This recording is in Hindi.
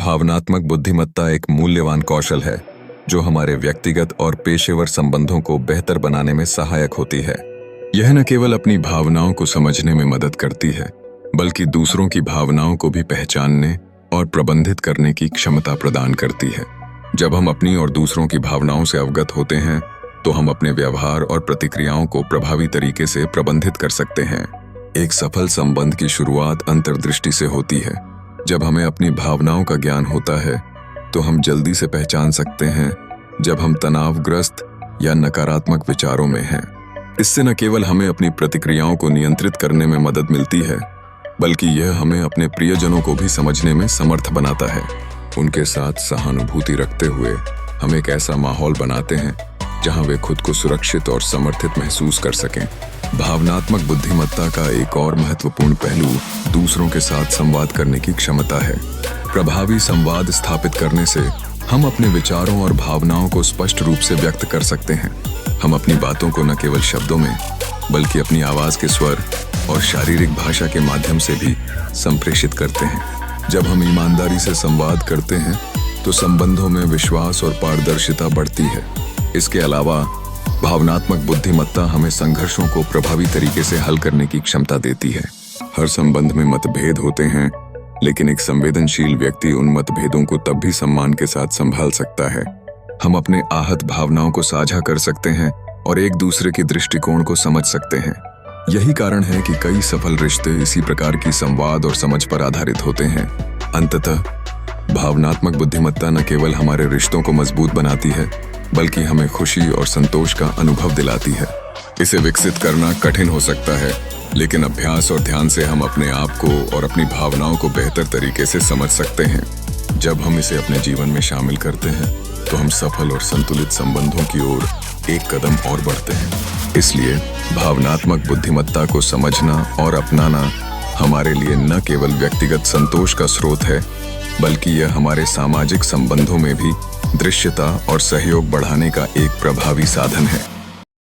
भावनात्मक बुद्धिमत्ता एक मूल्यवान कौशल है जो हमारे व्यक्तिगत और पेशेवर संबंधों को बेहतर बनाने में सहायक होती है। यह न केवल अपनी भावनाओं को समझने में मदद करती है, बल्कि दूसरों की भावनाओं को भी पहचानने और प्रबंधित करने की क्षमता प्रदान करती है। जब हम अपनी और दूसरों की भावनाओं से अवगत होते हैं, तो हम अपने व्यवहार और प्रतिक्रियाओं को प्रभावी तरीके से प्रबंधित कर सकते हैं। एक सफल संबंध की शुरुआत अंतर्दृष्टि से होती है। जब हमें अपनी भावनाओं का ज्ञान होता है, तो हम जल्दी से पहचान सकते हैं जब हम तनावग्रस्त या नकारात्मक विचारों में हैं। इससे न केवल हमें अपनी प्रतिक्रियाओं को नियंत्रित करने में मदद मिलती है, बल्कि यह हमें अपने प्रियजनों को भी समझने में समर्थ बनाता है। उनके साथ सहानुभूति रखते हुए हम एक ऐसा माहौल बनाते हैं जहां वे खुद को सुरक्षित और समर्थित महसूस कर सकें। भावनात्मक बुद्धिमत्ता का एक और महत्वपूर्ण पहलू दूसरों के साथ संवाद करने की क्षमता है। प्रभावी संवाद स्थापित करने से हम अपने विचारों और भावनाओं को स्पष्ट रूप से व्यक्त कर सकते हैं। हम अपनी बातों को न केवल शब्दों में, बल्कि अपनी आवाज के स्वर और शारीरिक भाषा के माध्यम से भी संप्रेषित करते हैं। जब हम ईमानदारी से संवाद करते हैं, तो संबंधों में विश्वास और पारदर्शिता बढ़ती है। इसके अलावा भावनात्मक बुद्धिमत्ता हमें संघर्षों को प्रभावी तरीके से हल करने की क्षमता देती है। हर संबंध में मतभेद होते हैं, लेकिन एक संवेदनशील व्यक्ति उन मतभेदों को तब भी सम्मान के साथ संभाल सकता है। हम अपने आहत भावनाओं को साझा कर सकते हैं और एक दूसरे के दृष्टिकोण को समझ सकते हैं। यही कारण है कि कई सफल रिश्ते इसी प्रकार की संवाद और समझ पर आधारित होते हैं। अंततः भावनात्मक बुद्धिमत्ता न केवल हमारे रिश्तों को मजबूत बनाती है, बल्कि हमें खुशी और संतोष का अनुभव दिलाती है। इसे विकसित करना कठिन हो सकता है, लेकिन अभ्यास और ध्यान से हम अपने आप को और अपनी भावनाओं को बेहतर तरीके से समझ सकते हैं। जब हम इसे अपने जीवन में शामिल करते हैं, तो हम सफल और संतुलित संबंधों की ओर एक कदम और बढ़ते हैं। इसलिए भावनात्मक बुद्धिमत्ता को समझना और अपनाना हमारे लिए न केवल व्यक्तिगत संतोष का स्रोत है, बल्कि यह हमारे सामाजिक संबंधों में भी दृश्यता और सहयोग बढ़ाने का एक प्रभावी साधन है।